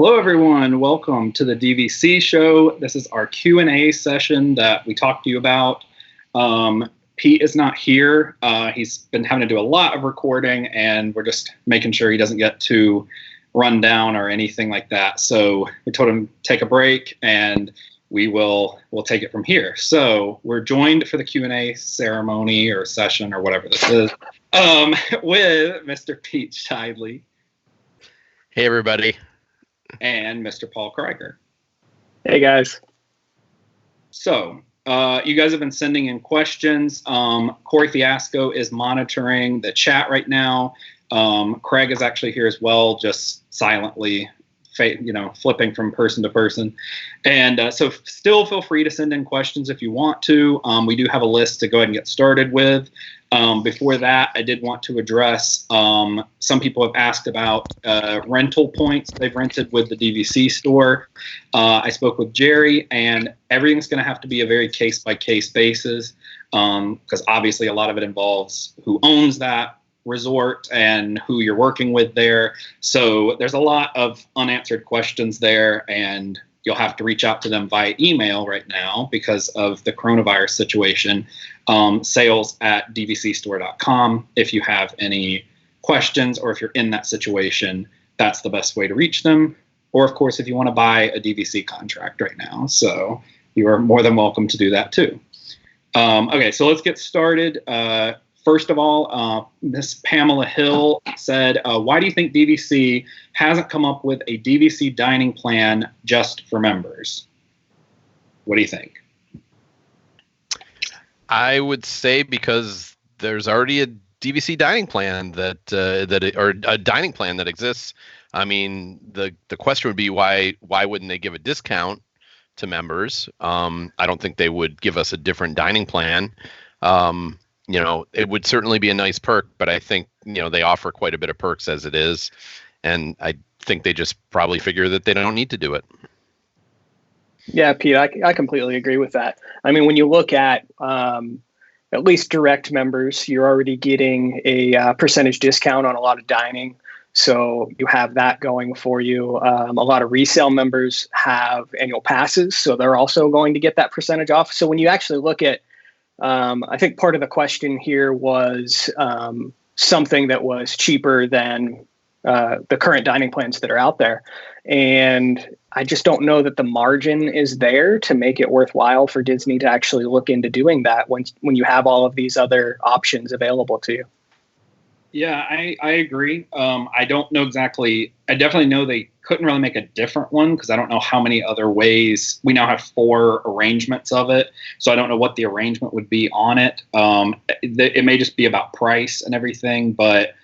Hello, everyone. Welcome to the DVC Show. This is our Q&A session that we talked to you about. Pete is not here. He's been having to do a lot of recording, and we're just making sure he doesn't get too run down or anything like that. So we told him to take a break, and we'll take it from here. So we're joined for the Q&A ceremony or session or whatever this is with Mr. Pete Shidley. Hey, everybody. And Mr. Paul Krieger. Hey, guys. So you guys have been sending in questions. Corey Fiasco is monitoring the chat right now. Craig is actually here as well, just silently, flipping from person to person. And so still feel free to send in questions if you want to. We do have a list to go ahead and get started with. Before that, I did want to address, some people have asked about rental points they've rented with the DVC store. I spoke with Jerry, and everything's going to have to be a very case-by-case basis, because obviously a lot of it involves who owns that resort and who you're working with there. So there's a lot of unanswered questions there, and you'll have to reach out to them via email right now because of the coronavirus situation. sales@dvcstore.com. If you have any questions or if you're in that situation, that's the best way to reach them. Or, of course, if you want to buy a DVC contract right now. So you are more than welcome to do that, too. Okay, so let's get started. First of all, Miss Pamela Hill said, why do you think DVC hasn't come up with a DVC dining plan just for members? What do you think? I would say because there's already a DVC dining plan or a dining plan that exists. I mean, the question would be why wouldn't they give a discount to members? I don't think they would give us a different dining plan. It would certainly be a nice perk, but I think, they offer quite a bit of perks as it is. And I think they just probably figure that they don't need to do it. Yeah, Pete, I completely agree with that. I mean, when you look at least direct members, you're already getting a percentage discount on a lot of dining. So you have that going for you. A lot of resale members have annual passes, so they're also going to get that percentage off. So when you actually look at, I think part of the question here was something that was cheaper than the current dining plans that are out there. And I just don't know that the margin is there to make it worthwhile for Disney to actually look into doing that when you have all of these other options available to you. Yeah, I agree. I don't know exactly. I definitely know they couldn't really make a different one because I don't know how many other ways. We now have 4 arrangements of it, so I don't know what the arrangement would be on it. It may just be about price and everything, but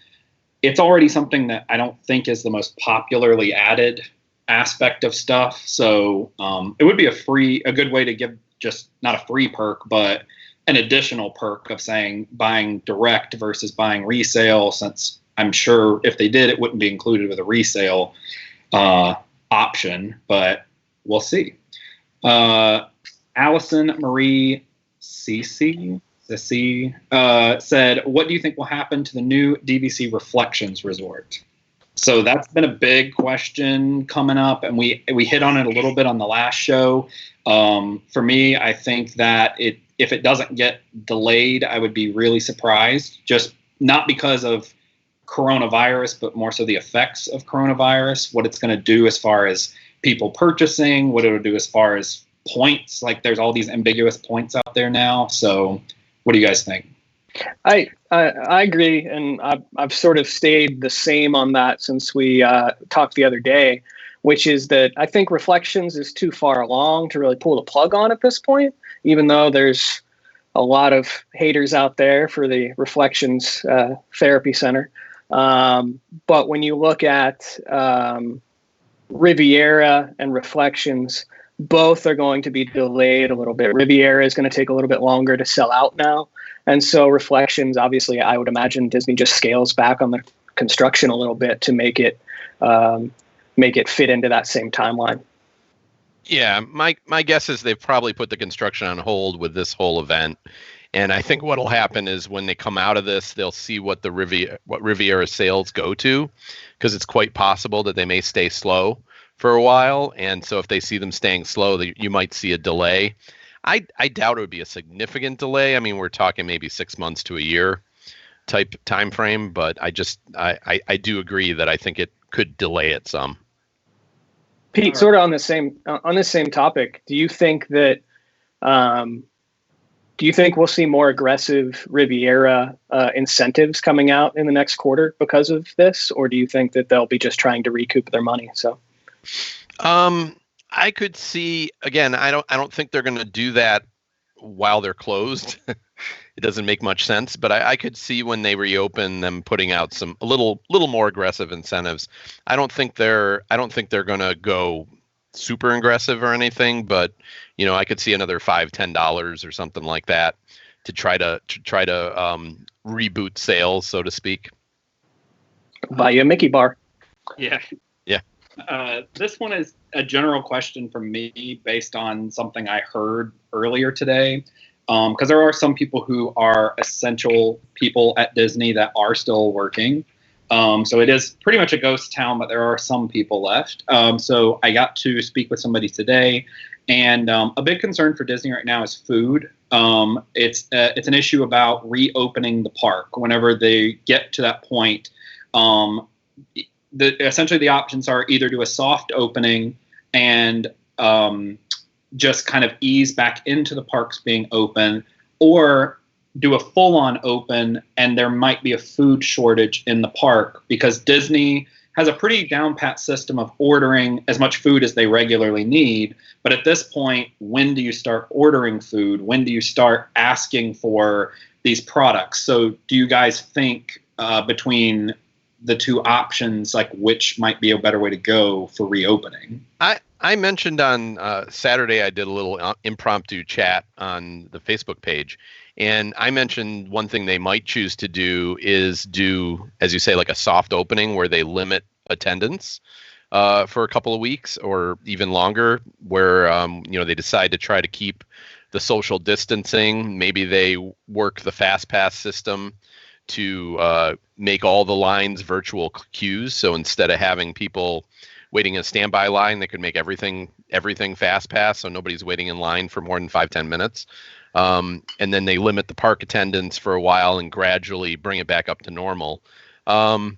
it's already something that I don't think is the most popularly added aspect of stuff. So it would be a good way to give just not a free perk, but an additional perk of saying buying direct versus buying resale, since I'm sure if they did, it wouldn't be included with a resale option, but we'll see. Allison Marie Cece said, what do you think will happen to the new DVC Reflections resort? So that's been a big question coming up, and we hit on it a little bit on the last show. For me, I think that if it doesn't get delayed, I would be really surprised, just not because of coronavirus, but more so the effects of coronavirus, what it's going to do as far as people purchasing, what it'll do as far as points. Like there's all these ambiguous points out there now. So what do you guys think? I agree, and I've sort of stayed the same on that since we talked the other day, which is that I think Reflections is too far along to really pull the plug on at this point, even though there's a lot of haters out there for the Reflections Therapy Center. But when you look at Riviera and Reflections, both are going to be delayed a little bit. Riviera is going to take a little bit longer to sell out now. And so Reflections, obviously, I would imagine Disney just scales back on the construction a little bit to make it fit into that same timeline. Yeah, my guess is they've probably put the construction on hold with this whole event. And I think what'll happen is when they come out of this, they'll see what Riviera sales go to, because it's quite possible that they may stay slow for a while, and so if they see them staying slow, you might see a delay. I doubt it would be a significant delay. I mean, we're talking maybe 6 months to a year type time frame, but I do agree that I think it could delay it some. Pete, sort of on the same topic, do you think that we'll see more aggressive Riviera incentives coming out in the next quarter because of this, or do you think that they'll be just trying to recoup their money? So, I could see, again, I don't think they're going to do that while they're closed. It doesn't make much sense, but I could see when they reopen them putting out a little more aggressive incentives. I don't think they're going to go super aggressive or anything, but I could see another $5-10 or something like that to try to reboot sales, so to speak. Buy you a Mickey bar. Yeah. Yeah. This one is a general question from me based on something I heard earlier today. Because there are some people who are essential people at Disney that are still working. So it is pretty much a ghost town, but there are some people left. So I got to speak with somebody today, and a big concern for Disney right now is food. It's an issue about reopening the park whenever they get to that point. Essentially the options are either do a soft opening and just kind of ease back into the parks being open, or do a full-on open and there might be a food shortage in the park because Disney has a pretty down-pat system of ordering as much food as they regularly need. But at this point, when do you start ordering food? When do you start asking for these products? So do you guys think between the two options, like which might be a better way to go for reopening? I mentioned on Saturday, I did a little impromptu chat on the Facebook page, and I mentioned one thing they might choose to do is do, as you say, like a soft opening where they limit attendance for a couple of weeks or even longer, where they decide to try to keep the social distancing. Maybe they work the fast pass system to make all the lines virtual queues. So instead of having people waiting in a standby line, they could make everything fast pass, so nobody's waiting in line for more than 5-10 minutes. And then they limit the park attendance for a while and gradually bring it back up to normal. So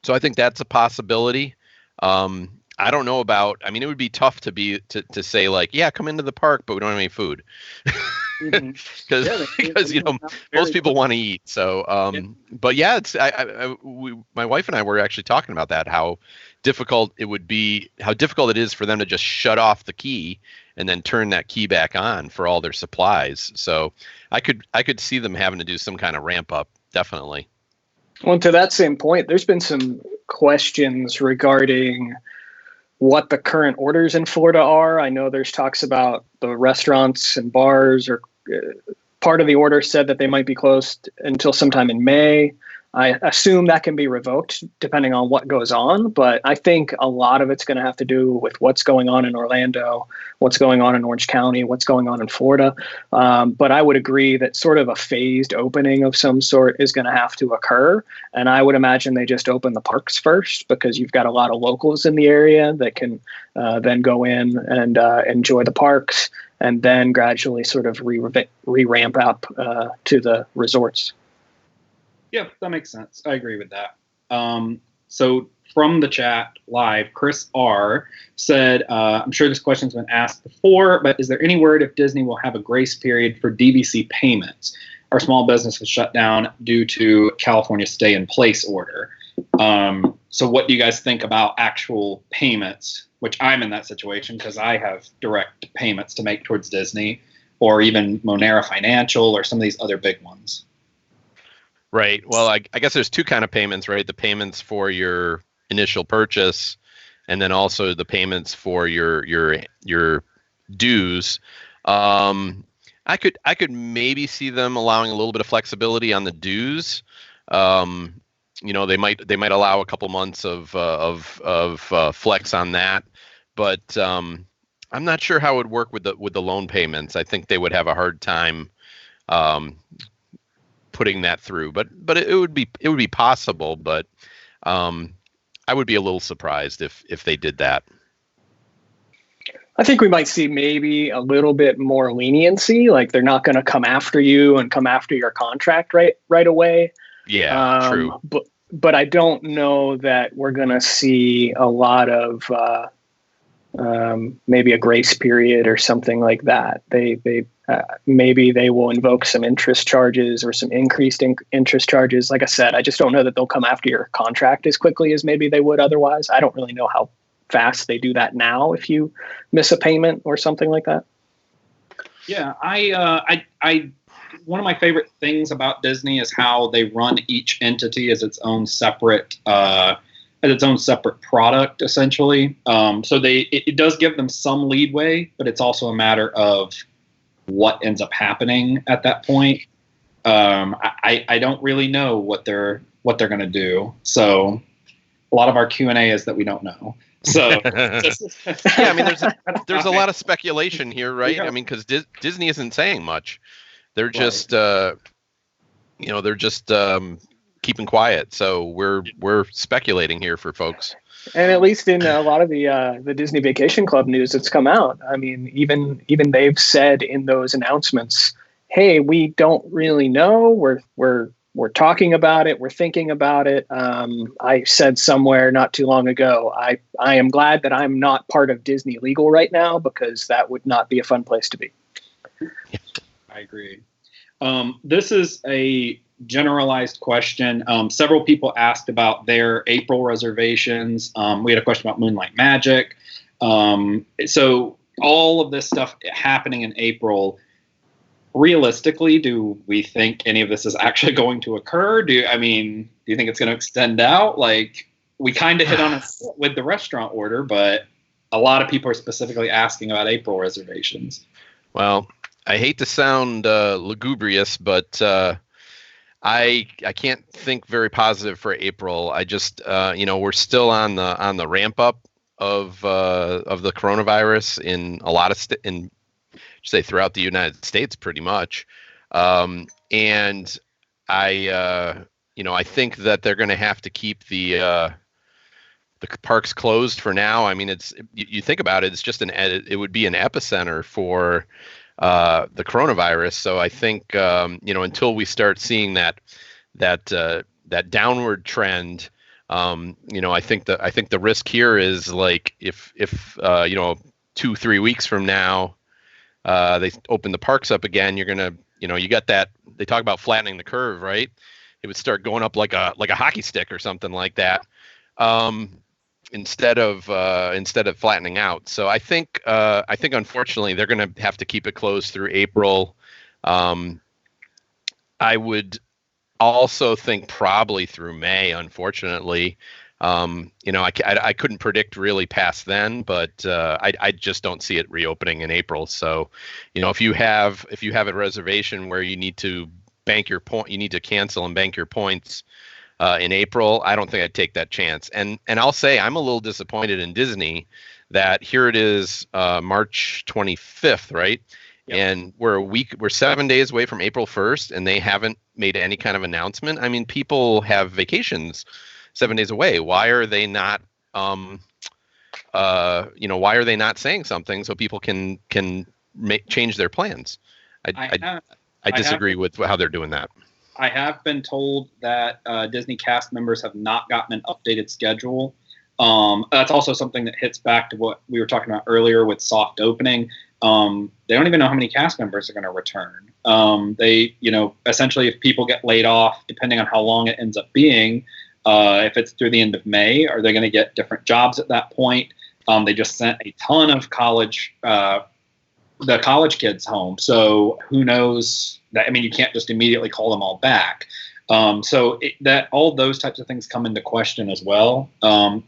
I think that's a possibility. I don't know about, I mean, it would be tough to say like, yeah, come into the park, but we don't have any food. Because most people want to eat. So, but yeah, it's my wife and I were actually talking about that, how difficult it is for them to just shut off the key and then turn that key back on for all their supplies. So I could see them having to do some kind of ramp up, definitely. Well, to that same point, there's been some questions regarding what the current orders in Florida are. I know there's talks about the restaurants and bars, or part of the order said that they might be closed until sometime in May. I assume that can be revoked depending on what goes on, but I think a lot of it's going to have to do with what's going on in Orlando, what's going on in Orange County, what's going on in Florida. But I would agree that sort of a phased opening of some sort is going to have to occur. And I would imagine they just open the parks first because you've got a lot of locals in the area that can then go in and enjoy the parks, and then gradually sort of re-ramp up to the resorts. Yeah, that makes sense. I agree with that. So from the chat live, Chris R. said, I'm sure this question's been asked before, but is there any word if Disney will have a grace period for DVC payments? Our small business was shut down due to California stay-in-place order. So what do you guys think about actual payments, which I'm in that situation because I have direct payments to make towards Disney, or even Monera Financial or some of these other big ones? Right. Well, I guess there's two kind of payments, right? The payments for your initial purchase, and then also the payments for your dues. I could maybe see them allowing a little bit of flexibility on the dues. They might allow a couple months of flex on that, but I'm not sure how it would work with the loan payments. I think they would have a hard time putting that through, but it would be possible, but I would be a little surprised if they did that. I think we might see maybe a little bit more leniency. Like they're not going to come after you and come after your contract right away. Yeah, true. But I don't know that we're going to see a lot of maybe a grace period or something like that. Maybe they will invoke some interest charges or some increased interest charges. Like I said, I just don't know that they'll come after your contract as quickly as maybe they would otherwise. I don't really know how fast they do that now if you miss a payment or something like that. Yeah, I one of my favorite things about Disney is how they run each entity as its own separate product, essentially. So it does give them some leadway, but it's also a matter of what ends up happening at that point. I don't really know what they're going to do. So a lot of our Q&A is that we don't know. So yeah, I mean, there's a lot of speculation here, right? Yeah. I mean, because Disney isn't saying much. They're just, they're just keeping quiet. So we're speculating here for folks. And at least in a lot of the Disney Vacation Club news that's come out, I mean, even they've said in those announcements, "Hey, we don't really know. We're talking about it. We're thinking about it." I said somewhere not too long ago, I am glad that I'm not part of Disney legal right now, because that would not be a fun place to be. I agree. This is a generalized question. Several people asked about their April reservations. We had a question about Moonlight Magic. So all of this stuff happening in April, realistically, do we think any of this is actually going to occur? Do you think it's going to extend out? Like, we kind of hit on it with the restaurant order, but a lot of people are specifically asking about April reservations. Well, I hate to sound lugubrious, but I can't think very positive for April. I just we're still on the ramp up of the coronavirus in a lot of throughout the United States, pretty much, and I think that they're going to have to keep the parks closed for now. I mean, you think about it, it's just it would be an epicenter for the coronavirus. So I think until we start seeing that downward trend, I think the risk here is, like, if 2-3 weeks from now they open the parks up again, you're gonna you got that, they talk about flattening the curve, right? It would start going up like a hockey stick or something like that. Instead of flattening out. So I think unfortunately they're going to have to keep it closed through April. I would also think probably through May, unfortunately. I couldn't predict really past then, but I just don't see it reopening in April. So, if you have a reservation where you need to you need to cancel and bank your points in April, I don't think I'd take that chance. And I'll say I'm a little disappointed in Disney that here it is, March 25th, right? Yep. And we're 7 days away from April 1st, and they haven't made any kind of announcement. I mean, people have vacations 7 days away. Why are they not, why are they not saying something so people can change their plans? I disagree with how they're doing that. I have been told that Disney cast members have not gotten an updated schedule. That's also something that hits back to what we were talking about earlier with soft opening. They don't even know how many cast members are going to return. Essentially, if people get laid off, depending on how long it ends up being, if it's through the end of May, are they going to get different jobs at that point? They just sent a ton of the college kids home. So who knows that? I mean, you can't just immediately call them all back. So all those types of things come into question as well.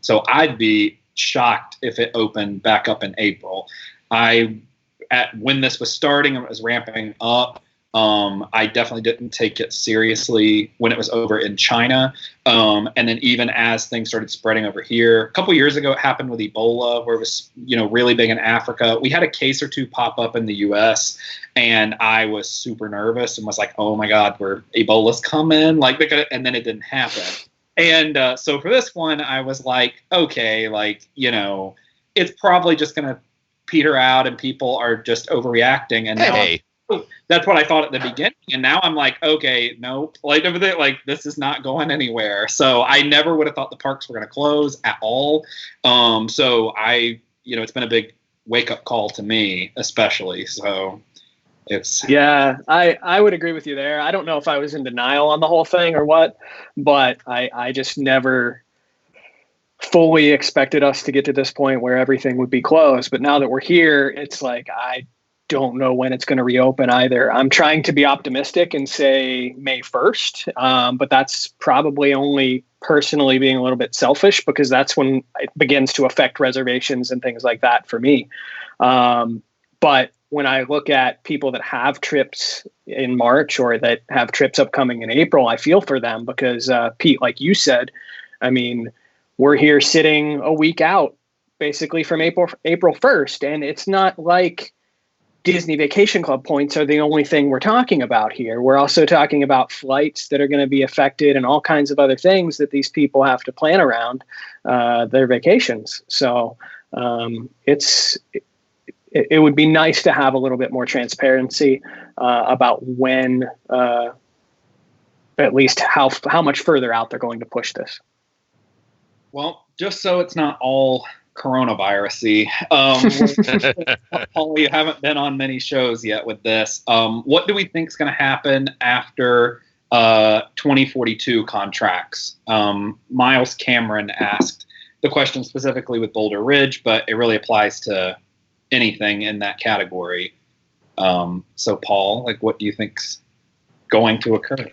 So I'd be shocked if it opened back up in April. When this was starting and it was ramping up, I definitely didn't take it seriously when it was over in China. And then even as things started spreading over here, a couple years ago, it happened with Ebola, where it was, really big in Africa. We had a case or two pop up in the US, and I was super nervous and was like, oh my God, where Ebola's coming, and then it didn't happen. And so for this one, I was like, okay, it's probably just going to, peter out and people are just overreacting. And now that's what I thought at the beginning. And now I'm like, okay, nope. Like this is not going anywhere. So I never would have thought the parks were going to close at all. So it's been a big wake up call to me, especially. So I would agree with you there. I don't know if I was in denial on the whole thing or what, but I just never fully expected us to get to this point where everything would be closed. But now that we're here, it's like, I don't know when it's going to reopen either. I'm trying to be optimistic and say May 1st, but that's probably only personally being a little bit selfish, because that's when it begins to affect reservations and things like that for me. But when I look at people that have trips in March or that have trips upcoming in April, I feel for them because, Pete, like you said, I mean, we're here sitting a week out basically from April 1st. And it's not like Disney Vacation Club points are the only thing we're talking about here. We're also talking about flights that are going to be affected and all kinds of other things that these people have to plan around their vacations. So it would be nice to have a little bit more transparency about when, at least how much further out they're going to push this. Well, just so it's not all coronavirus-y. Paul, you haven't been on many shows yet with this. What do we think is going to happen after 2042 contracts? Miles Cameron asked the question specifically with Boulder Ridge, but it really applies to anything in that category. So, Paul, what do you think's going to occur?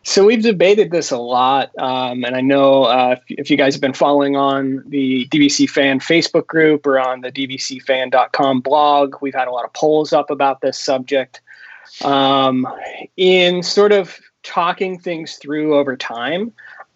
So we've debated this a lot, and I know if you guys have been following on the DVC Fan Facebook group or on the dvcfan.com blog, we've had a lot of polls up about this subject. In sort of talking things through over time,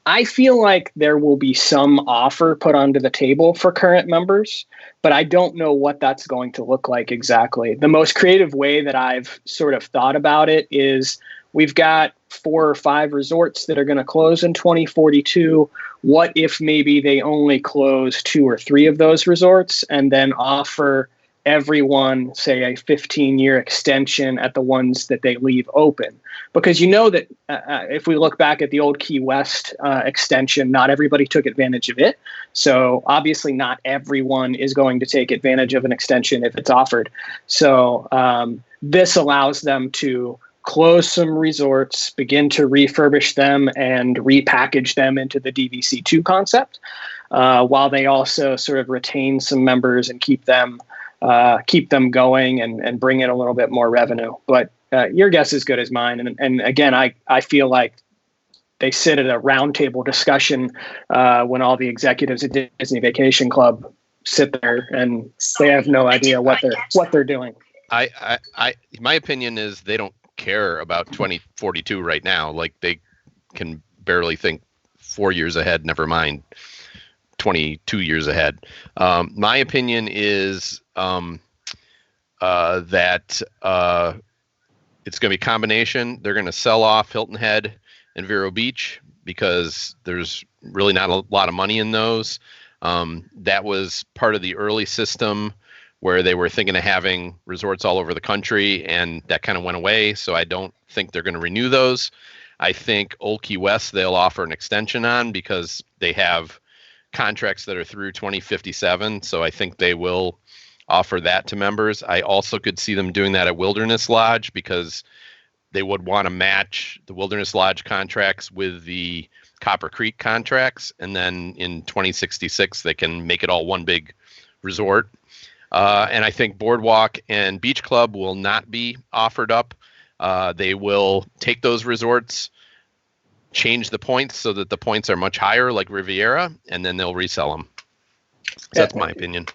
I feel like there will be some offer put onto the table for current members, but I don't know what that's going to look like exactly. The most creative way that I've sort of thought about it is we've got 4 or 5 resorts that are going to close in 2042. What if maybe they only close 2 or 3 of those resorts and then offer everyone, say, a 15-year extension at the ones that they leave open? Because you know that if we look back at the old Key West extension, not everybody took advantage of it. So obviously not everyone is going to take advantage of an extension if it's offered. So this allows them to close some resorts, begin to refurbish them and repackage them into the DVC2 concept, while they also sort of retain some members and keep them going and bring in a little bit more revenue. But your guess is as good as mine. And again, I feel like they sit at a roundtable discussion when all the executives at Disney Vacation Club sit there and they have no idea what they're doing. My opinion is they don't care about 2042 right now. Like, they can barely think 4 years ahead, never mind 22 years ahead. My opinion is that it's going to be a combination. They're going to sell off Hilton Head and Vero Beach because there's really not a lot of money in those. That was part of the early system where they were thinking of having resorts all over the country, and that kind of went away. So I don't think they're going to renew those. I think Old Key West, they'll offer an extension on because they have contracts that are through 2057. So I think they will offer that to members. I also could see them doing that at Wilderness Lodge because they would want to match the Wilderness Lodge contracts with the Copper Creek contracts. And then in 2066, they can make it all one big resort. And I think Boardwalk and Beach Club will not be offered up. They will take those resorts, change the points so that the points are much higher, like Riviera, and then they'll resell them. So that's my opinion.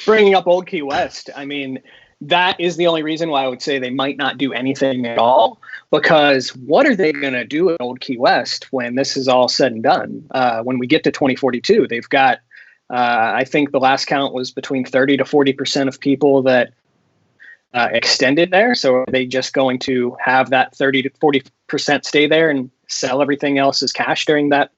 Bringing up Old Key West, I mean, that is the only reason why I would say they might not do anything at all, because what are they going to do at Old Key West when this is all said and done? When we get to 2042, they've got, I think the last count was between 30 to 40% of people that extended there. So are they just going to have that 30 to 40% stay there and sell everything else as cash during that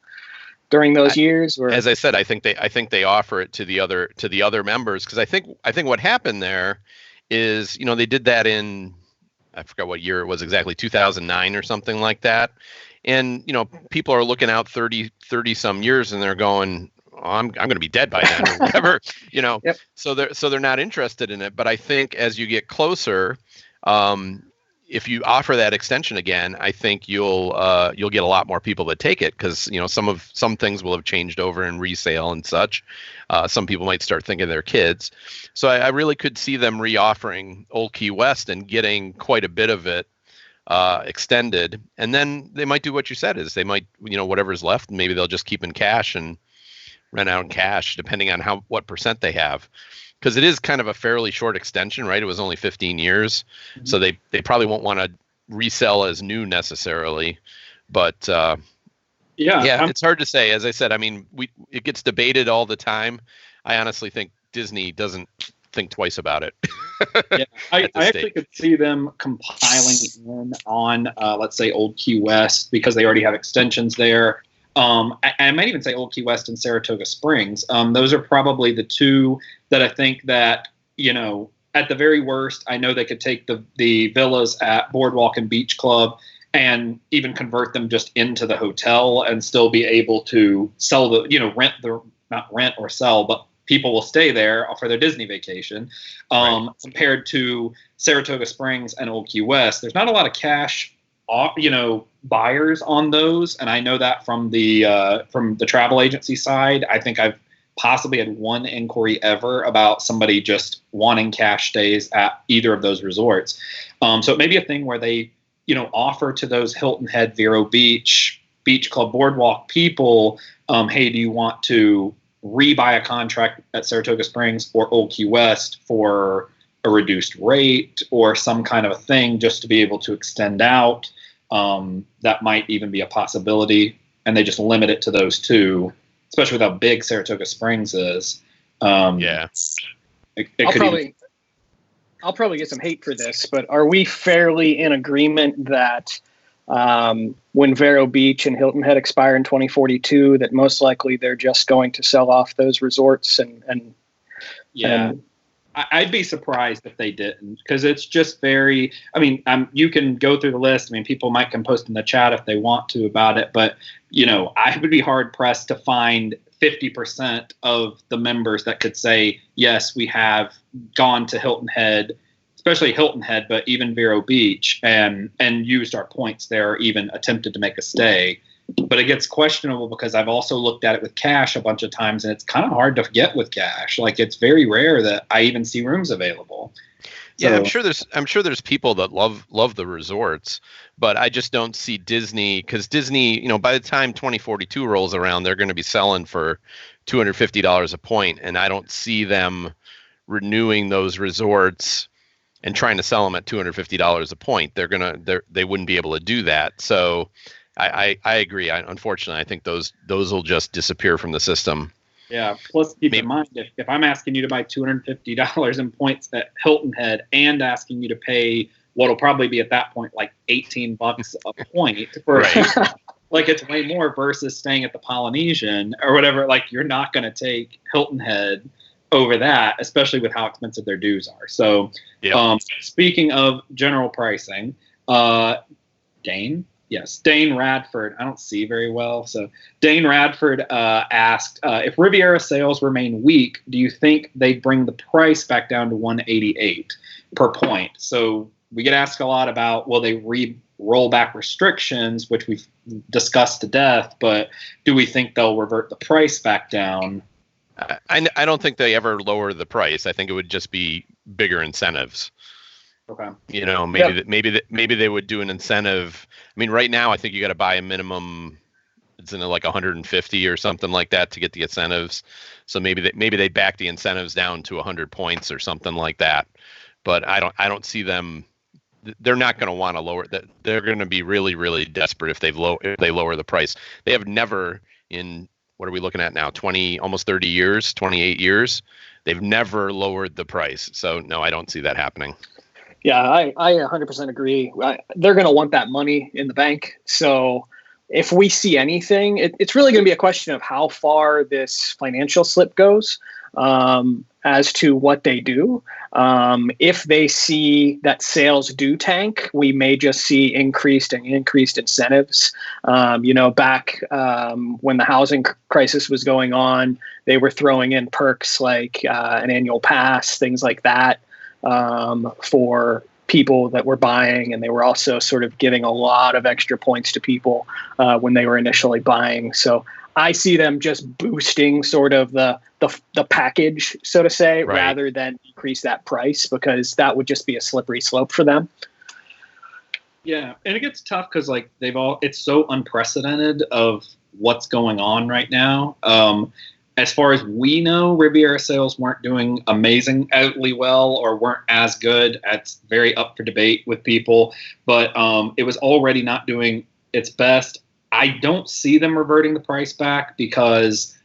during those years? Or? As I said, I think they offer it to the other members, because I think what happened there is, they did that in, I forgot what year it was exactly, 2009 or something like that. And, people are looking out 30 some years and they're going, oh, I'm going to be dead by then or whatever, Yep. So they're not interested in it. But I think as you get closer, if you offer that extension again, I think you'll get a lot more people that take it, because some things will have changed over in resale and such. Some people might start thinking they're kids, so I really could see them reoffering Old Key West and getting quite a bit of it extended, and then they might do what you said, is they might, whatever's left, maybe they'll just keep in cash and rent out in cash, depending on what percent they have. Because it is kind of a fairly short extension, right? It was only 15 years. Mm-hmm. So they probably won't want to resell as new necessarily. But it's hard to say. As I said, I mean, it gets debated all the time. I honestly think Disney doesn't think twice about it. Yeah, I actually could see them compiling in on, let's say, Old Key West, because they already have extensions there. I might even say Old Key West and Saratoga Springs. Those are probably the two that I think that, at the very worst, I know they could take the villas at Boardwalk and Beach Club and even convert them just into the hotel and still be able to sell not rent or sell, but people will stay there for their Disney vacation. Right. Compared to Saratoga Springs and Old Key West, there's not a lot of cash buyers on those, and I know that from the travel agency side. I think I've possibly had one inquiry ever about somebody just wanting cash stays at either of those resorts. So it may be a thing where they offer to those Hilton Head, Vero Beach, Beach Club, Boardwalk people, hey, do you want to rebuy a contract at Saratoga Springs or Old Key West for a reduced rate or some kind of a thing, just to be able to extend out. That might even be a possibility, and they just limit it to those two, especially with how big Saratoga Springs is. I'll probably get some hate for this, but are we fairly in agreement that when Vero Beach and Hilton Head expire in 2042, that most likely they're just going to sell off those resorts and I'd be surprised if they didn't, because it's just very, you can go through the list. People might can post in the chat if they want to about it, but, I would be hard pressed to find 50% of the members that could say, yes, we have gone to Hilton Head, especially Hilton Head, but even Vero Beach, and used our points there, or even attempted to make a stay. But it gets questionable because I've also looked at it with cash a bunch of times, and it's kind of hard to get with cash. Like, it's very rare that I even see rooms available. Yeah, I'm sure there's people that love the resorts, but I just don't see Disney, because Disney, by the time 2042 rolls around, they're going to be selling for $250 a point, and I don't see them renewing those resorts and trying to sell them at $250 a point. They wouldn't be able to do that. So I agree. Unfortunately, I think those will just disappear from the system. Yeah. Plus, keep in mind, if I'm asking you to buy $250 in points at Hilton Head and asking you to pay what'll probably be at that point like $18 a point for like, it's way more versus staying at the Polynesian or whatever. Like, you're not going to take Hilton Head over that, especially with how expensive their dues are. So, speaking of general pricing, Dane Radford, I don't see very well. So Dane Radford asked, if Riviera sales remain weak, do you think they'd bring the price back down to $188 per point? So we get asked a lot about, will they roll back restrictions, which we've discussed to death, but do we think they'll revert the price back down? I don't think they ever lower the price. I think it would just be bigger incentives. Okay. Maybe they would do an incentive. Right now I think you got to buy a minimum. It's in like 150 or something like that to get the incentives. So maybe they back the incentives down to 100 points or something like that. But I don't see them. They're not going to want to lower that. They're going to be really, really desperate if they lower the price. They have never in, what are we looking at now? 28 years. They've never lowered the price. So no, I don't see that happening. Yeah, I 100% agree. They're going to want that money in the bank. So if we see anything, it's really going to be a question of how far this financial slip goes, as to what they do. If they see that sales do tank, we may just see increased incentives. Back when the housing crisis was going on, they were throwing in perks like an annual pass, things like that, for people that were buying, and they were also sort of giving a lot of extra points to people when they were initially buying. So I see them just boosting sort of the package, so to say, right, rather than decrease that price, because that would just be a slippery slope for them. Yeah, and it gets tough because like it's so unprecedented of what's going on right now. As far as we know, Riviera sales weren't doing amazingly well or weren't as good. It's very up for debate with people, but it was already not doing its best. I don't see them reverting the price back because,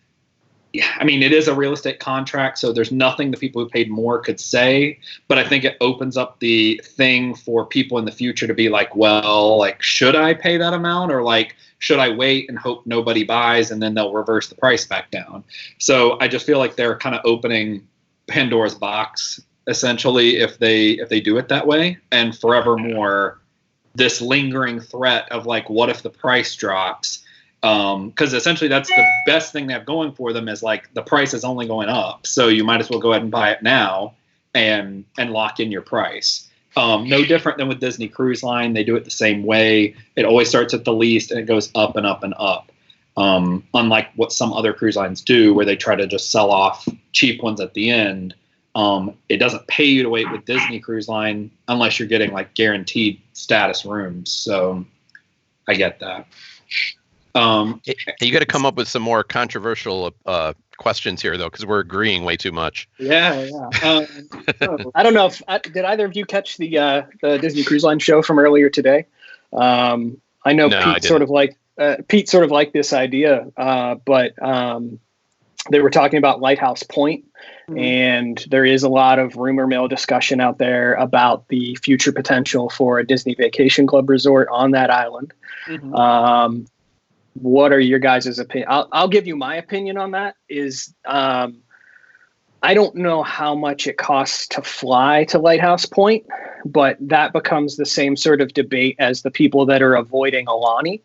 I mean, it is a real estate contract, so there's nothing the people who paid more could say. But I think it opens up the thing for people in the future to be like, well, like, should I pay that amount, or like, should I wait and hope nobody buys and then they'll reverse the price back down? So I just feel like they're kind of opening Pandora's box essentially if they do it that way, and forevermore this lingering threat of like, what if the price drops? Because essentially that's the best thing they have going for them is like the price is only going up, so you might as well go ahead and buy it now and lock in your price. No different than with Disney Cruise Line. They do it the same way. It always starts at the least and it goes up and up and up. Unlike what some other cruise lines do, where they try to just sell off cheap ones at the end. It doesn't pay you to wait with Disney Cruise Line unless you're getting like guaranteed status rooms. So I get that. You got to come up with some more controversial questions here, though, because we're agreeing way too much. Yeah. I don't know if did either of you catch the Disney Cruise Line show from earlier today? I know Pete sort of liked this idea, but they were talking about Lighthouse Point, and there is a lot of rumor mill discussion out there about the future potential for a Disney Vacation Club resort on that island. Mm-hmm. What are your guys' opinion? I'll give you my opinion on that. I don't know how much it costs to fly to Lighthouse Point, but that becomes the same sort of debate as the people that are avoiding Aulani,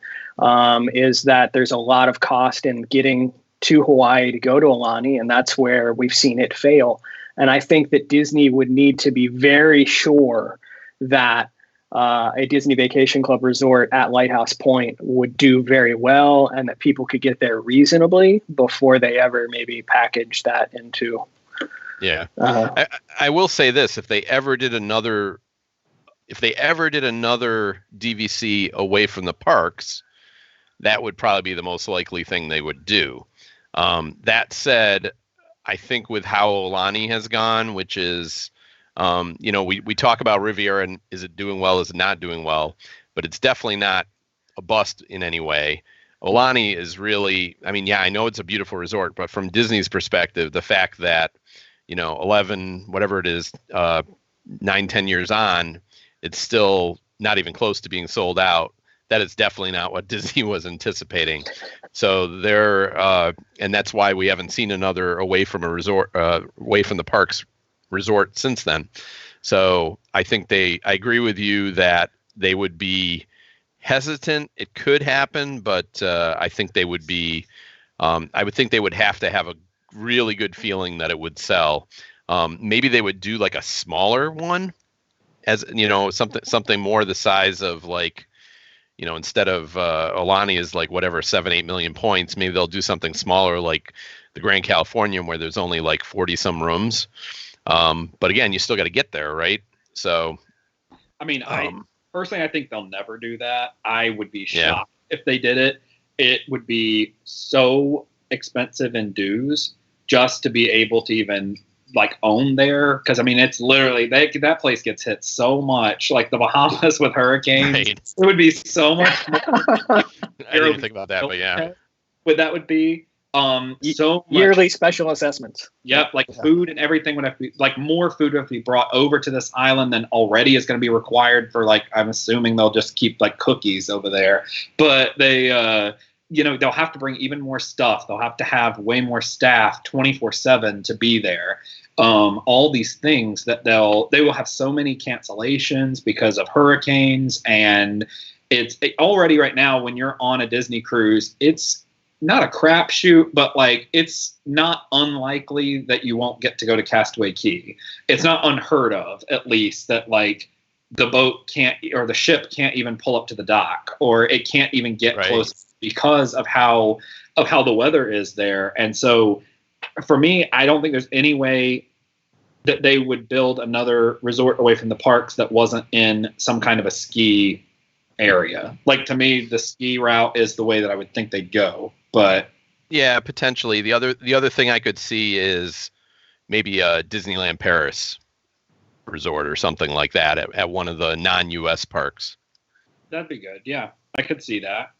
is that there's a lot of cost in getting to Hawaii to go to Aulani, and that's where we've seen it fail. And I think that Disney would need to be very sure that a Disney Vacation Club resort at Lighthouse Point would do very well and that people could get there reasonably before they ever maybe package that into. Yeah. I will say this, if they ever did another DVC away from the parks, that would probably be the most likely thing they would do. That said, I think with how Aulani has gone, which is, we talk about Riviera and is it doing well, is it not doing well, but it's definitely not a bust in any way. Aulani is really, I know it's a beautiful resort, but from Disney's perspective, the fact that, 11, whatever it is, 9-10 years on, it's still not even close to being sold out. That is definitely not what Disney was anticipating. So and that's why we haven't seen another away from the parks resort since then. So I think I agree with you that they would be hesitant. It could happen, but I think they would be, I would think they would have to have a really good feeling that it would sell. Maybe they would do like a smaller one, as something more the size of like, instead of Aulani is like whatever 7-8 million points, maybe they'll do something smaller like the Grand Californian where there's only like 40 some rooms. But again, you still got to get there, right? So, I personally, I think they'll never do that. I would be shocked if they did it. It would be so expensive in dues just to be able to even like own there. Because it's literally that place gets hit so much, like the Bahamas with hurricanes. Right. It would be so much more. I didn't even think about that, but yeah. But that would be. So much. Yearly special assessments. Yep, like food and everything would have to be, like more food would have to be brought over to this island than already is going to be required for, like, I'm assuming they'll just keep like cookies over there. But they, they'll have to bring even more stuff. They'll have to have way more staff 24/7 to be there. All these things that they will have so many cancellations because of hurricanes, and it's already right now when you're on a Disney cruise, it's not a crapshoot, but like it's not unlikely that you won't get to go to Castaway Cay. It's not unheard of, at least, that like the boat can't or the ship can't even pull up to the dock, or it can't even get close because of how the weather is there. And so for me, I don't think there's any way that they would build another resort away from the parks that wasn't in some kind of a ski area. Like, to me, the ski route is the way that I would think they'd go. But yeah, potentially. The other thing I could see is maybe a Disneyland Paris resort or something like that at one of the non-US parks. That'd be good. Yeah, I could see that.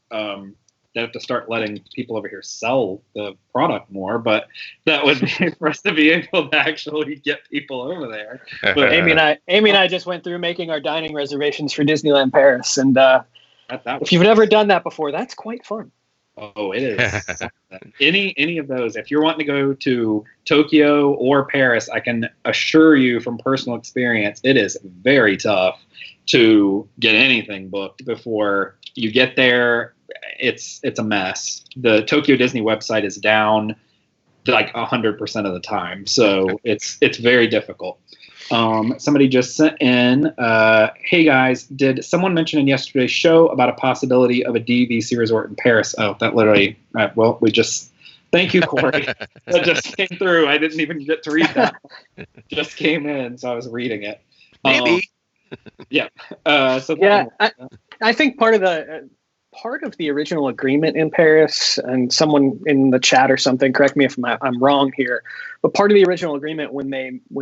They have to start letting people over here sell the product more, but that would be for us to be able to actually get people over there. But Amy and I just went through making our dining reservations for Disneyland Paris, and if you've never done that before, that's quite fun. Oh, it is. Any of those, if you're wanting to go to Tokyo or Paris, I can assure you from personal experience, it is very tough to get anything booked before you get there. It's a mess. The Tokyo Disney website is down like 100% of the time, so it's very difficult. Somebody just sent in, hey guys, did someone mention in yesterday's show about a possibility of a DVC resort in Paris? Oh, that literally, thank you, Corey. That just came through. I didn't even get to read that. Just came in, so I was reading it. Maybe. Yeah. I think part of the original agreement in Paris, and someone in the chat or something, correct me if I'm wrong here, but part of the original agreement when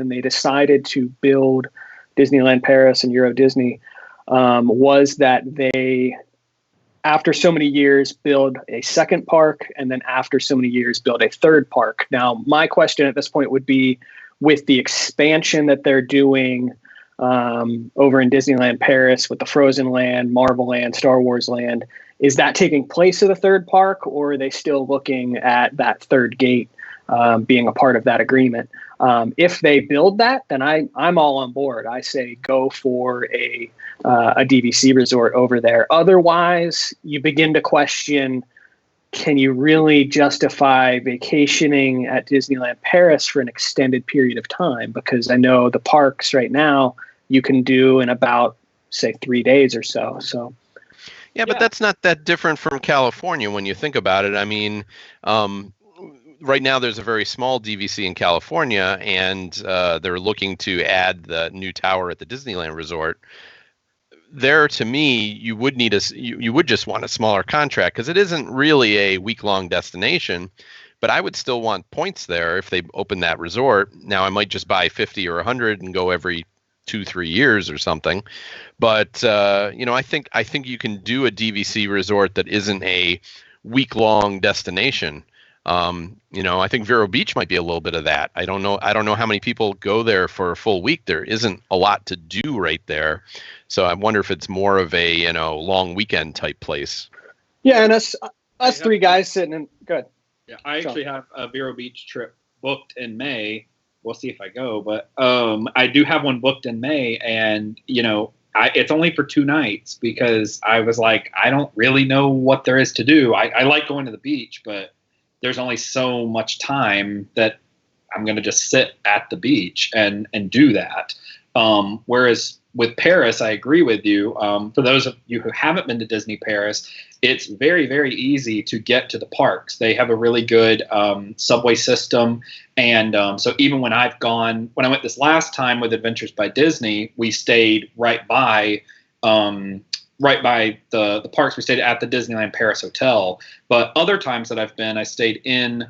they decided to build Disneyland Paris and Euro Disney was that they, after so many years, build a second park, and then after so many years, build a third park. Now, my question at this point would be, with the expansion that they're doing over in Disneyland Paris with the Frozen Land, Marvel Land, Star Wars Land, is that taking place of the third park, or are they still looking at that third gate being a part of that agreement? If they build that, then I'm all on board. I say go for a DVC resort over there. Otherwise, you begin to question, can you really justify vacationing at Disneyland Paris for an extended period of time? Because I know the parks right now you can do in about, say, 3 days or so. So, yeah, but that's not that different from California when you think about it. I mean, right now there's a very small DVC in California, and they're looking to add the new tower at the Disneyland Resort. There, to me, you would just want a smaller contract, because it isn't really a week-long destination. But I would still want points there if they open that resort. Now, I might just buy 50 or 100 and go every 2-3 years or something. But I think you can do a DVC resort that isn't a week-long destination. I think Vero Beach might be a little bit of that. I don't know how many people go there for a full week. There isn't a lot to do right there. So I wonder if it's more of a, long weekend type place. Yeah, and us three guys sitting in. Good. Yeah, I actually have a Vero Beach trip booked in May. We'll see if I go, but I do have one booked in May, and it's only for 2 nights because I was like, I don't really know what there is to do. I like going to the beach, but there's only so much time that I'm going to just sit at the beach and do that. Whereas with Paris, I agree with you. For those of you who haven't been to Disney Paris, it's very, very easy to get to the parks. They have a really good subway system. And so even when I went this last time with Adventures by Disney, we stayed right by the parks. We stayed at the Disneyland Paris Hotel. But other times that I've been, I stayed in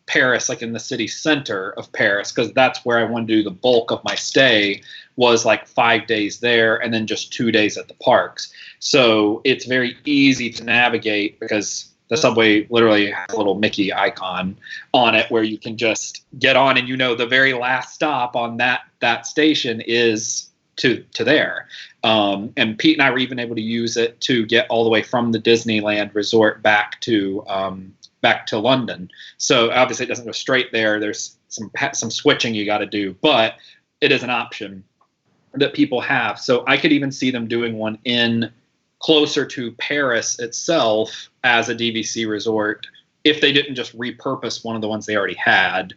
Paris, like in the city center of Paris, because that's where I wanted to do the bulk of my stay, was like 5 days there and then just 2 days at the parks. So it's very easy to navigate because the subway literally has a little Mickey icon on it where you can just get on, and the very last stop on that station is to there. And Pete and I were even able to use it to get all the way from the Disneyland resort back to London. So obviously it doesn't go straight there. There's some switching you got to do, but it is an option that people have. So I could even see them doing one in closer to Paris itself as a DVC resort if they didn't just repurpose one of the ones they already had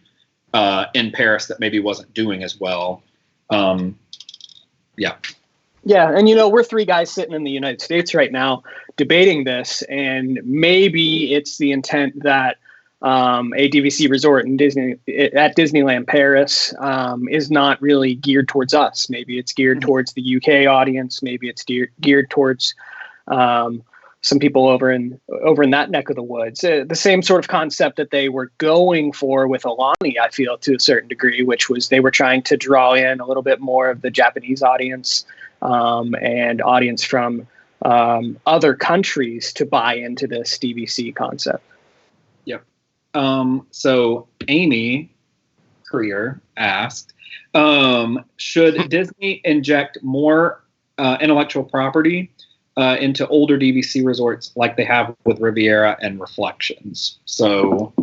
in Paris that maybe wasn't doing as well. Yeah. Yeah, and we're three guys sitting in the United States right now debating this, and maybe it's the intent that a DVC resort at Disneyland Paris is not really geared towards us. Maybe it's geared towards the UK audience. Maybe it's geared towards some people over in that neck of the woods. The same sort of concept that they were going for with Alani, I feel, to a certain degree, which was they were trying to draw in a little bit more of the Japanese audience and audience from other countries to buy into this DVC concept. Yep. So Amy Creer asked, should Disney inject more intellectual property into older DVC resorts like they have with Riviera and Reflections? So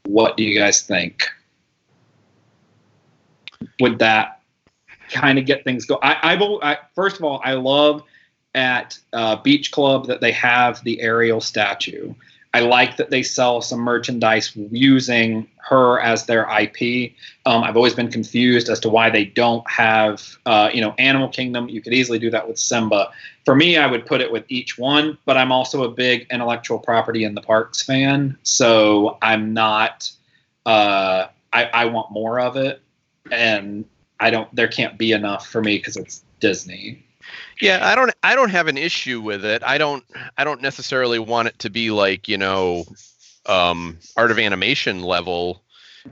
what do you guys think? Would that kind of get things going? First of all, I love at Beach Club that they have the Ariel statue. I like that they sell some merchandise using her as their IP. I've always been confused as to why they don't have, Animal Kingdom. You could easily do that with Simba. For me, I would put it with each one, but I'm also a big intellectual property in the parks fan. So I'm not, I want more of it. And there can't be enough for me because it's Disney. Yeah, I don't have an issue with it. I don't necessarily want it to be like, art of animation level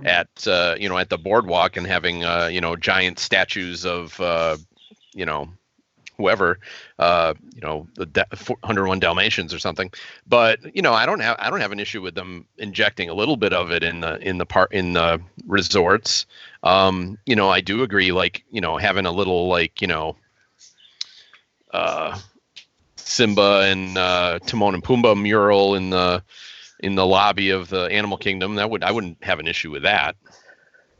at the boardwalk and having giant statues of whoever, the 101 Dalmatians or something. But I don't have an issue with them injecting a little bit of it in the resorts. I do agree, like, having a little, Simba and Timon and Pumbaa mural in the lobby of the Animal Kingdom. I wouldn't have an issue with that.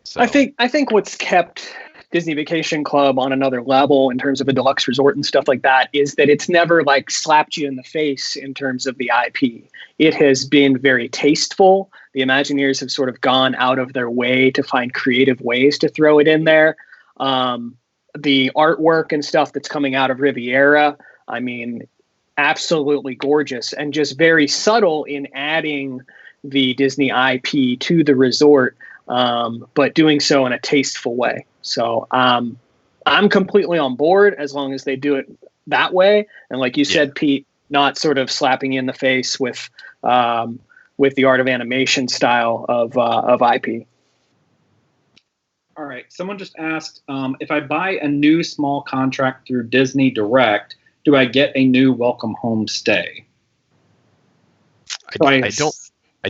So. I think what's kept Disney Vacation Club on another level in terms of a deluxe resort and stuff like that is that it's never like slapped you in the face in terms of the IP. It has been very tasteful. The Imagineers have sort of gone out of their way to find creative ways to throw it in there. The artwork and stuff that's coming out of Riviera, I mean, absolutely gorgeous and just very subtle in adding the Disney IP to the resort, but doing so in a tasteful way. So I'm completely on board as long as they do it that way. And like you said, Pete, not sort of slapping you in the face with the art of animation style of IP. All right. Someone just asked, if I buy a new small contract through Disney Direct, do I get a new welcome home stay? I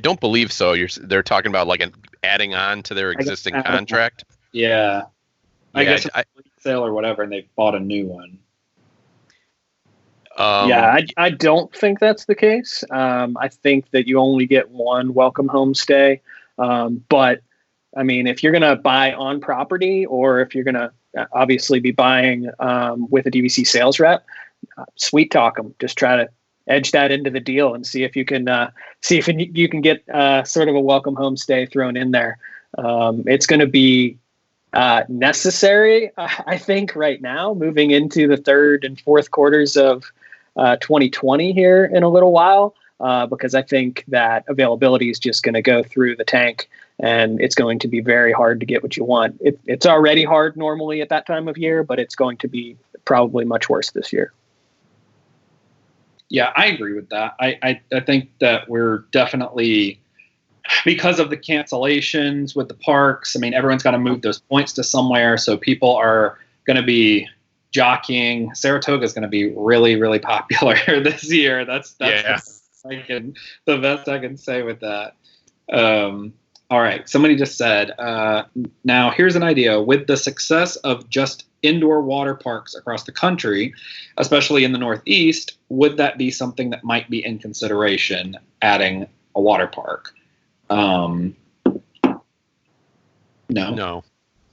don't believe so. They're talking about like adding on to their existing contract. Yeah. I guess it's a sale or whatever, and they've bought a new one. I don't think that's the case. I think that you only get one welcome home stay. But I mean, if you're going to buy on property, or if you're going to obviously be buying with a DVC sales rep, sweet talk them. Just try to edge that into the deal and see if you can get sort of a welcome home stay thrown in there. It's going to be necessary, I think, right now, moving into the third and fourth quarters of 2020 here in a little while, because I think that availability is just going to go through the tank. And it's going to be very hard to get what you want. It's already hard normally at that time of year, but it's going to be probably much worse this year. Yeah, I agree with that. I think that we're definitely, because of the cancellations with the parks, I mean, everyone's got to move those points to somewhere. So people are going to be jockeying. Saratoga is going to be really, really popular this year. That's the best I can say with that. All right. Somebody just said, now here's an idea. With the success of just indoor water parks across the country, especially in the Northeast, would that be something that might be in consideration, adding a water park? No. No.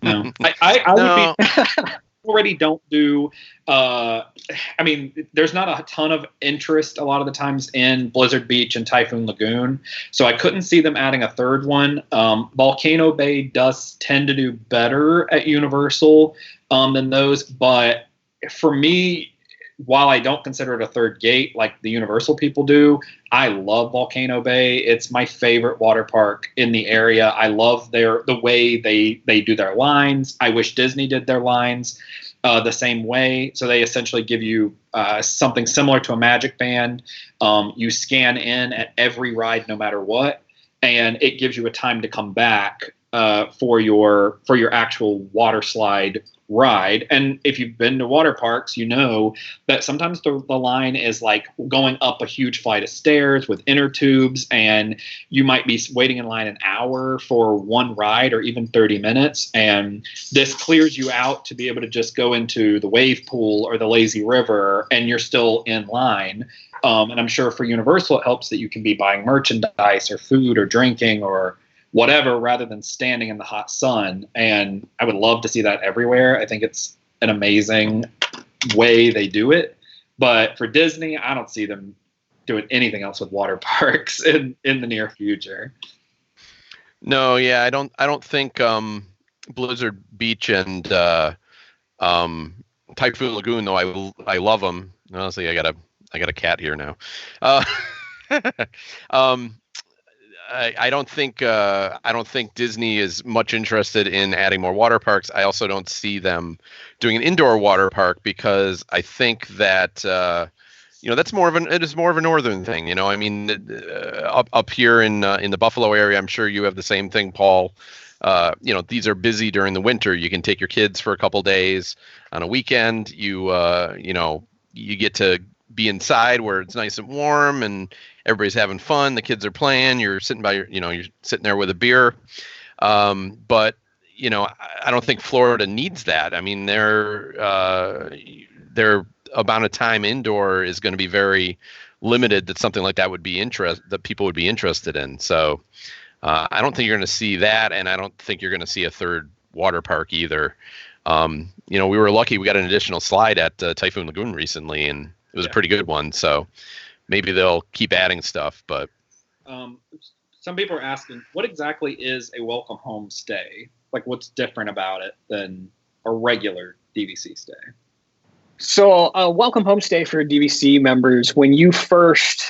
I would be already don't do there's not a ton of interest a lot of the times in Blizzard Beach and Typhoon Lagoon, so I couldn't see them adding a third one. Volcano Bay does tend to do better at Universal than those, but for me, while I don't consider it a third gate like the Universal people do, I love Volcano Bay. It's my favorite water park in the area. I love the way they do their lines. I wish Disney did their lines the same way. So they essentially give you something similar to a Magic Band. You scan in at every ride, no matter what, and it gives you a time to come back for your actual water slide ride. And if you've been to water parks, you know that sometimes the line is like going up a huge flight of stairs with inner tubes, and you might be waiting in line an hour for one ride or even 30 minutes. And this clears you out to be able to just go into the wave pool or the lazy river, and you're still in line. And I'm sure for Universal, it helps that you can be buying merchandise or food or drinking or whatever, rather than standing in the hot sun. And I would love to see that everywhere. I think it's an amazing way they do it. But for Disney, I don't see them doing anything else with water parks in the near future. No, yeah, I don't think Blizzard Beach and Typhoon Lagoon, though I love them. Honestly, I got a cat here now. I don't think Disney is much interested in adding more water parks. I also don't see them doing an indoor water park, because I think that that's more of a northern thing. I mean, up here in the Buffalo area, I'm sure you have the same thing, Paul. These are busy during the winter. You can take your kids for a couple days on a weekend. You get to be inside where it's nice and warm and everybody's having fun. The kids are playing. You're sitting you're sitting there with a beer. But I don't think Florida needs that. I mean, their amount of time indoor is going to be very limited. That something like that that people would be interested in. So I don't think you're going to see that, and I don't think you're going to see a third water park either. We were lucky; we got an additional slide at Typhoon Lagoon recently, and it was a pretty good one. So maybe they'll keep adding stuff. But some people are asking, what exactly is a welcome home stay? Like, what's different about it than a regular DVC stay? So, welcome home stay for DVC members, when you first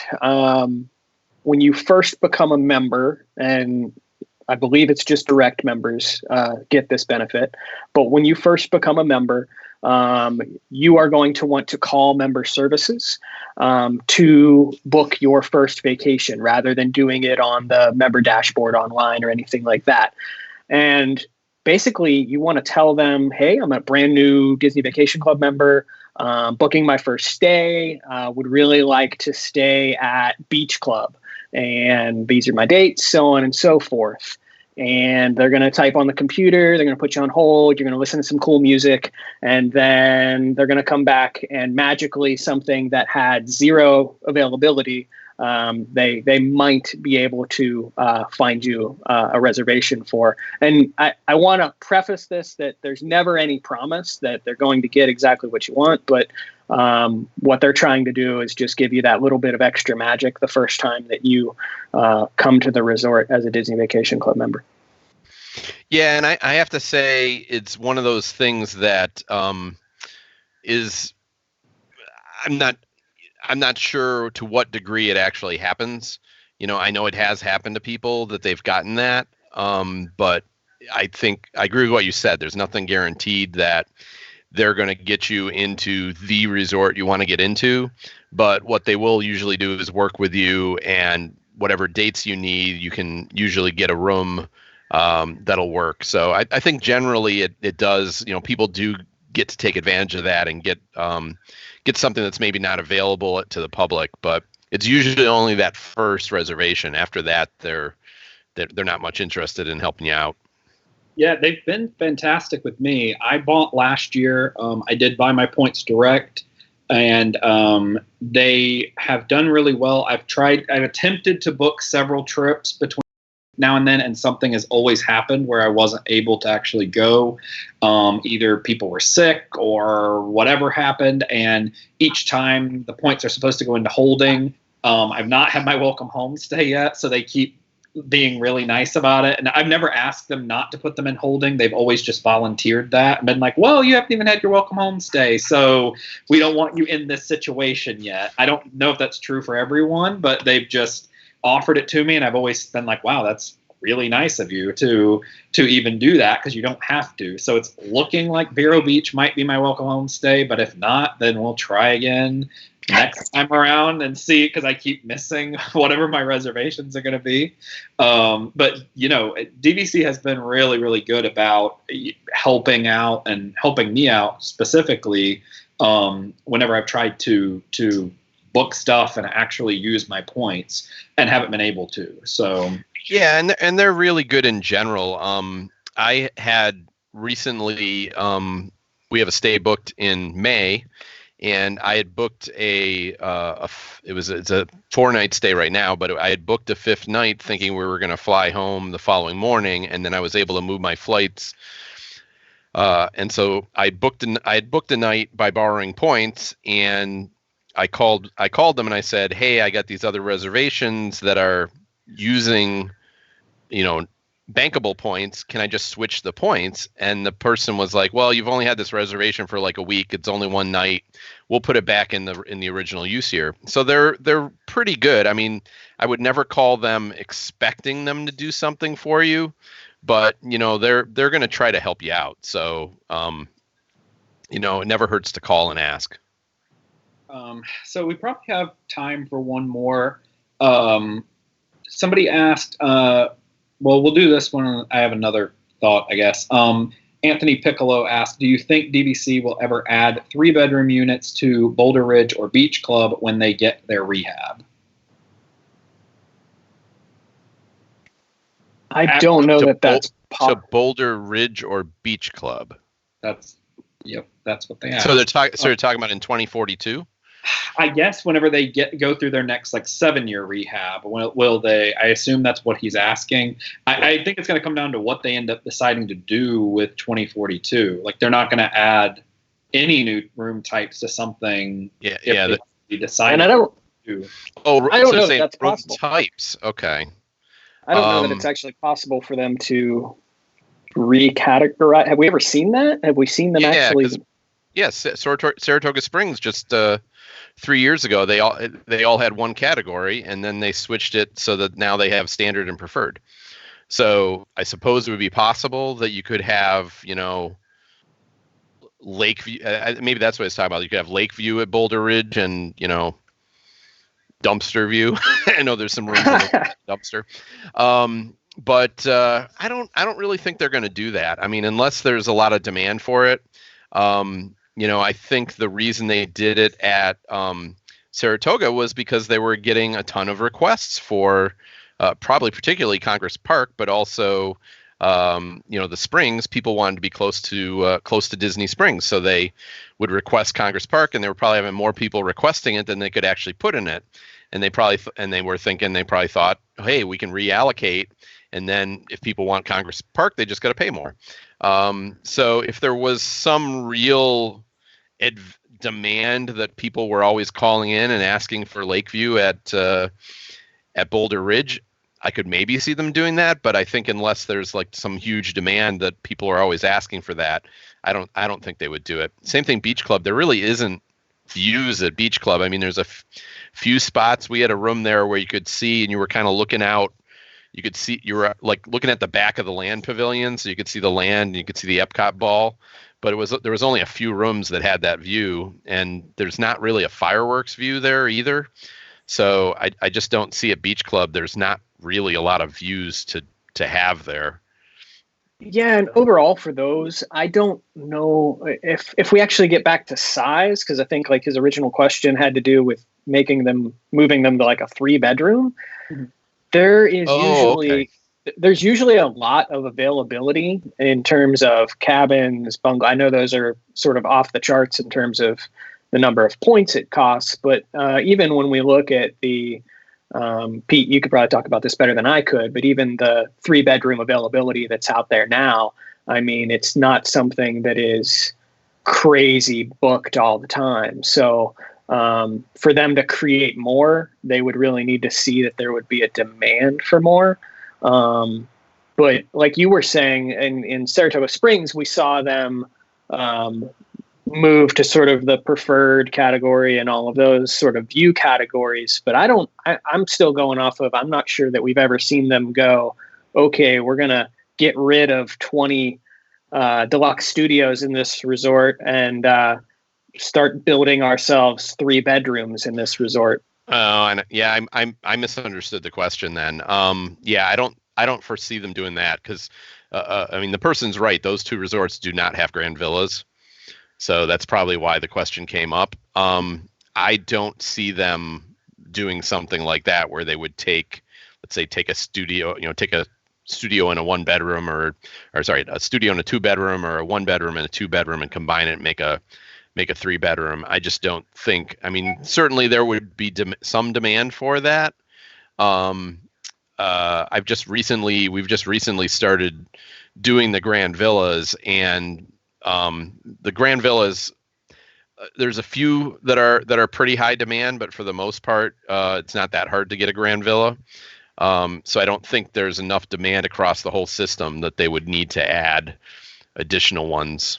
become a member, and I believe it's just direct members get this benefit, but when you first become a member, you are going to want to call member services to book your first vacation, rather than doing it on the member dashboard online or anything like that. And basically, you want to tell them, hey, I'm a brand new Disney Vacation Club member, booking my first stay, would really like to stay at Beach Club, and these are my dates, so on and so forth. And they're going to type on the computer, they're going to put you on hold, you're going to listen to some cool music, and then they're going to come back, and magically something that had zero availability, they might be able to find you a reservation for. And I want to preface this that there's never any promise that they're going to get exactly what you want, but what they're trying to do is just give you that little bit of extra magic the first time that you come to the resort as a Disney Vacation Club member. Yeah, and I have to say it's one of those things that is I'm not sure to what degree it actually happens. I know it has happened to people that they've gotten that, but I think I agree with what you said. There's nothing guaranteed that they're going to get you into the resort you want to get into, but what they will usually do is work with you, and whatever dates you need, you can usually get a room that'll work. So I think generally it does, people do get to take advantage of that and get something that's maybe not available to the public. But It's usually only that first reservation. After that, they're not much interested in helping you out. Yeah, they've been fantastic with me. I bought last year. I did buy my points direct, and they have done really well. I've attempted to book several trips between now and then, and something has always happened where I wasn't able to actually go. Either people were sick or whatever happened, and each time the points are supposed to go into holding. I've not had my welcome home stay yet, so they keep being really nice about it. And I've never asked them not to put them in holding. They've always just volunteered that and been like, well, you haven't even had your welcome home stay, so we don't want you in this situation yet. I don't know if that's true for everyone, but they've just offered it to me, and I've always been like, wow, that's really nice of you to even do that, because you don't have to. So it's looking like Vero Beach might be my welcome home stay, but if not, then we'll try again next time around and see, because I keep missing whatever my reservations are going to be. But DVC has been really, really good about helping out and helping me out specifically whenever I've tried to book stuff and actually use my points and haven't been able to. So yeah, and they're really good in general. I had recently we have a stay booked in May. And I had booked it's a 4-night stay right now, but I had booked a 5th night thinking we were going to fly home the following morning, and then I was able to move my flights. And so I had booked a night by borrowing points, and I called them and I said, hey, I got these other reservations that are using, bankable points. Can I just switch the points? And the person was like, well, you've only had this reservation for like a week. It's only one night. We'll put it back in the original use here. So they're pretty good. I mean, I would never call them expecting them to do something for you, but they're going to try to help you out. So, it never hurts to call and ask. So we probably have time for one more. Somebody asked, well, we'll do this one. I have another thought, I guess. Anthony Piccolo asked, do you think DVC will ever add 3-bedroom units to Boulder Ridge or Beach Club when they get their rehab? I don't know that's possible. So Boulder Ridge or Beach Club? That's what they asked. So they're talking about in 2042? I guess whenever they go through their next 7-year rehab, will they? I assume that's what he's asking. I think it's going to come down to what they end up deciding to do with 2042. They're not going to add any new room types to something. They decide. And I don't know if that's possible. Types. Okay. I don't know that it's actually possible for them to recategorize. Have we ever seen that? Have we seen them actually? Yes, Saratoga Springs just 3 years ago, they all had one category, and then they switched it so that now they have standard and preferred. So I suppose it would be possible that you could have, Lakeview. Maybe that's what I was talking about. You could have Lakeview at Boulder Ridge and, Dumpster View. I know there's some room for Dumpster. But I don't really think they're going to do that. I mean, unless there's a lot of demand for it. I think the reason they did it at Saratoga was because they were getting a ton of requests for probably particularly Congress Park, but also the Springs. People wanted to be close to Disney Springs, so they would request Congress Park, and they were probably having more people requesting it than they could actually put in it. And they probably thought, hey, we can reallocate, and then if people want Congress Park, they just got to pay more. So if there was some real demand that people were always calling in and asking for Lakeview at Boulder Ridge, I could maybe see them doing that. But I think unless there's some huge demand that people are always asking for that, I don't think they would do it. Same thing, Beach Club. There really isn't views at Beach Club. I mean, there's a few spots. We had a room there where you could see, and you were kind of looking out. You could see, you were looking at the back of the land pavilion, so you could see the land and you could see the Epcot ball. But there was only a few rooms that had that view, and there's not really a fireworks view there either. So I just don't see at Beach Club. There's not really a lot of views to have there. Yeah, and overall for those, I don't know if we actually get back to size, because I think his original question had to do with moving them to like a 3-bedroom, there is there's usually a lot of availability in terms of cabins, bungalow. I know those are sort of off the charts in terms of the number of points it costs, but even when we look at the Pete, you could probably talk about this better than I could, but even the 3-bedroom availability that's out there now, I mean, it's not something that is crazy booked all the time. So for them to create more, they would really need to see that there would be a demand for more. But like you were saying, in Saratoga Springs, we saw them move to sort of the preferred category and all of those sort of view categories. But I'm still going off of, I'm not sure that we've ever seen them go, okay, we're going to get rid of 20 deluxe studios in this resort and start building ourselves 3 bedrooms in this resort. Oh, and yeah, I misunderstood the question then. Yeah, I don't foresee them doing that because, I mean, the person's right. Those 2 resorts do not have grand villas. So that's probably why the question came up. I don't see them doing something like that where they would take a studio, take a studio in a 1-bedroom or sorry, a studio in a 2-bedroom or a 1-bedroom and a 2-bedroom and combine it and make a 3-bedroom. I just don't think, I mean, certainly there would be some demand for that. We've just recently started doing the grand villas, and the grand villas, there's a few that are pretty high demand, but for the most part, it's not that hard to get a grand villa. So I don't think there's enough demand across the whole system that they would need to add additional ones.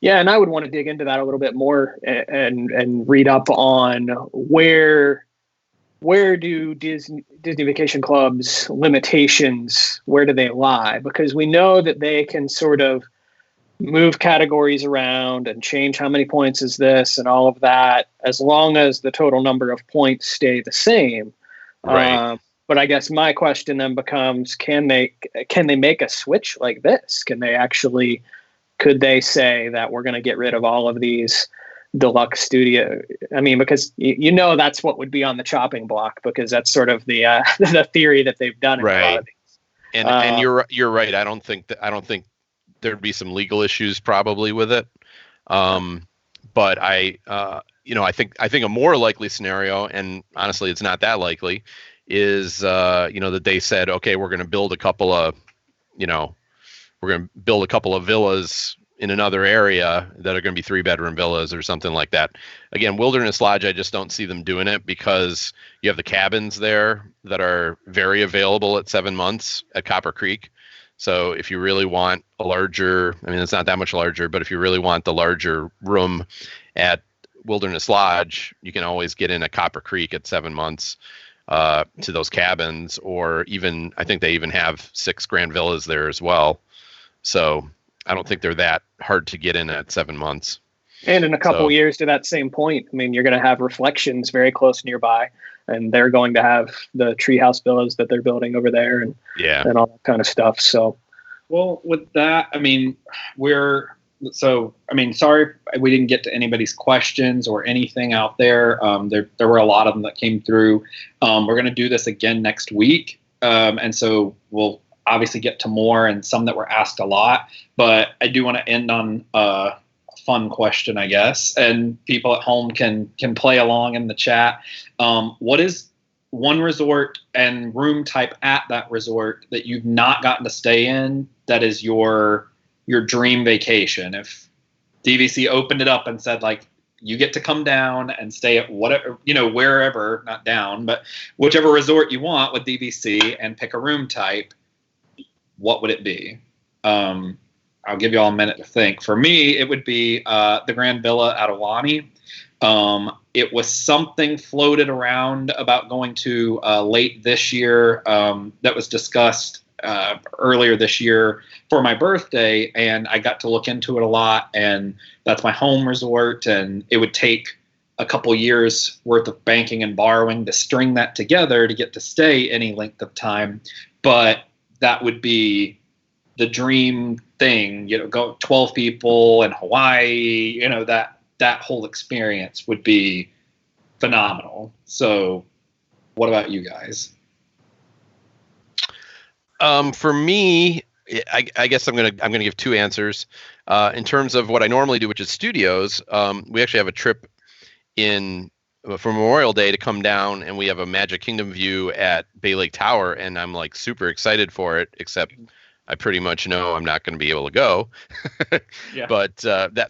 Yeah, and I would want to dig into that a little bit more and read up on where do Disney Vacation Club's limitations, where do they lie? Because we know that they can sort of move categories around and change how many points is this and all of that, as long as the total number of points stay the same. Right. But I guess my question then becomes, can they make a switch like this? Could they say that we're going to get rid of all of these deluxe studio? I mean, because that's what would be on the chopping block, because that's sort of the the theory that they've done in a lot of these. And you're right. I don't think there'd be some legal issues probably with it. But I think a more likely scenario, and honestly, it's not that likely, is that they said, okay, we're going to build a couple of villas in another area that are going to be 3-bedroom villas or something like that. Again, Wilderness Lodge, I just don't see them doing it because you have the cabins there that are very available at 7 months at Copper Creek. So if you really want a larger, I mean, it's not that much larger, but if you really want the larger room at Wilderness Lodge, you can always get in at Copper Creek at 7 months to those cabins, or even, I think they even have 6 grand villas there as well. So I don't think they're that hard to get in at 7 months. And in a couple of years, to that same point, I mean, you're going to have Reflections very close nearby, and they're going to have the treehouse villas that they're building over there, and all that kind of stuff. So, well, with that, I mean, sorry we didn't get to anybody's questions or anything out there. There were a lot of them that came through. We're going to do this again next week, and so we'll obviously get to more and some that were asked a lot. But I do want to end on a fun question, I guess, and people at home can play along in the chat. What is one resort and room type at that resort that you've not gotten to stay in that is your dream vacation? If DVC opened it up and said, like, you get to come down and stay at whatever, wherever, not down, but whichever resort you want with DVC, and pick a room type, what would it be? I'll give you all a minute to think. For me, it would be the Grand Villa at Aulani. It was something floated around about going to late this year that was discussed earlier this year for my birthday, and I got to look into it a lot, and that's my home resort, and it would take a couple years worth of banking and borrowing to string that together to get to stay any length of time. But that would be the dream thing, go 12 people in Hawaii, that whole experience would be phenomenal. So what about you guys? For me, I guess I'm gonna give two answers. In terms of what I normally do, which is studios, we actually have a trip in for Memorial Day to come down, and we have a Magic Kingdom view at Bay Lake Tower, and I'm like super excited for it. Except I pretty much know I'm not going to be able to go. Yeah. But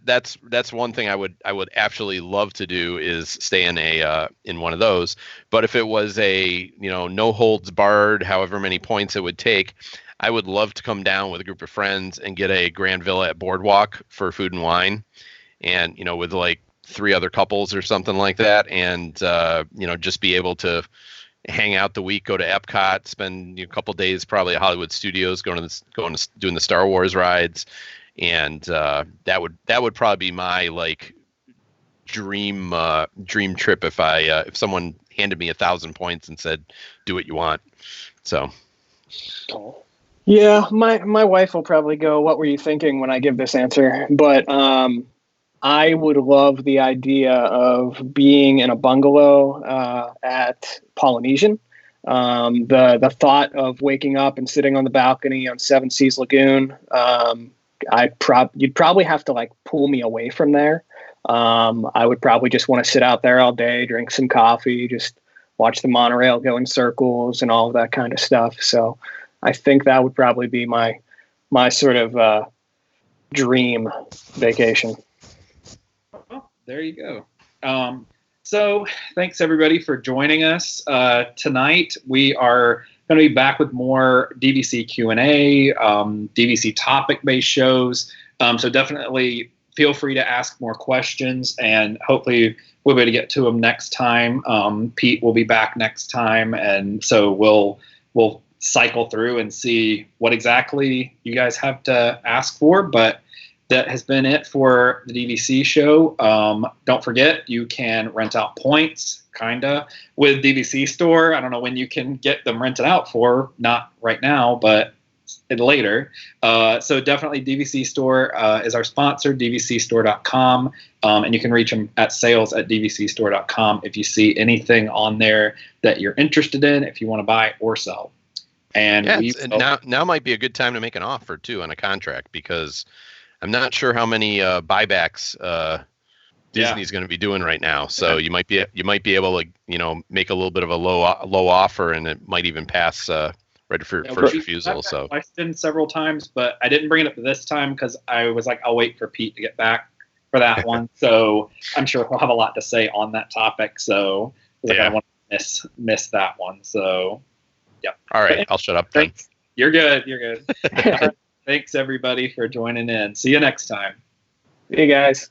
that's one thing I would absolutely love to do is stay in one of those. But if it was a no holds barred, however many points it would take, I would love to come down with a group of friends and get a Grand Villa at Boardwalk for food and wine, and with like 3 other couples or something like that, and just be able to hang out the week, go to Epcot, spend a couple days probably at Hollywood Studios, doing the Star Wars rides, and that would probably be my like dream trip if someone handed me 1,000 points and said do what you want. So yeah, my wife will probably go, what were you thinking when I give this answer? But I would love the idea of being in a bungalow at Polynesian. The thought of waking up and sitting on the balcony on Seven Seas Lagoon, you'd probably have to like pull me away from there. I would probably just want to sit out there all day, drink some coffee, just watch the monorail go in circles and all of that kind of stuff. So I think that would probably be my sort of dream vacation. Well, there you go. So thanks everybody for joining us tonight. We are going to be back with more DVC Q&A, DVC topic-based shows. So definitely feel free to ask more questions, and hopefully we'll be able to get to them next time. Pete will be back next time, and so we'll cycle through and see what exactly you guys have to ask for. But that has been it for the DVC show. Don't forget, you can rent out points, with DVC Store. I don't know when you can get them rented out for, not right now, but later. So definitely DVC Store is our sponsor, dvcstore.com. And you can reach them at sales@dvcstore.com if you see anything on there that you're interested in, if you want to buy or sell. And now might be a good time to make an offer too on a contract, because I'm not sure how many buybacks Disney's going to be doing right now. So you might be able to make a little bit of a low offer, and it might even pass right for first refusal. So I've been several times, but I didn't bring it up this time because I was like, I'll wait for Pete to get back for that one. So I'm sure he'll have a lot to say on that topic. So I don't want to miss that one. So. Yeah. All right. I'll shut up. Thanks. You're good. Thanks everybody for joining in. See you next time. See you guys.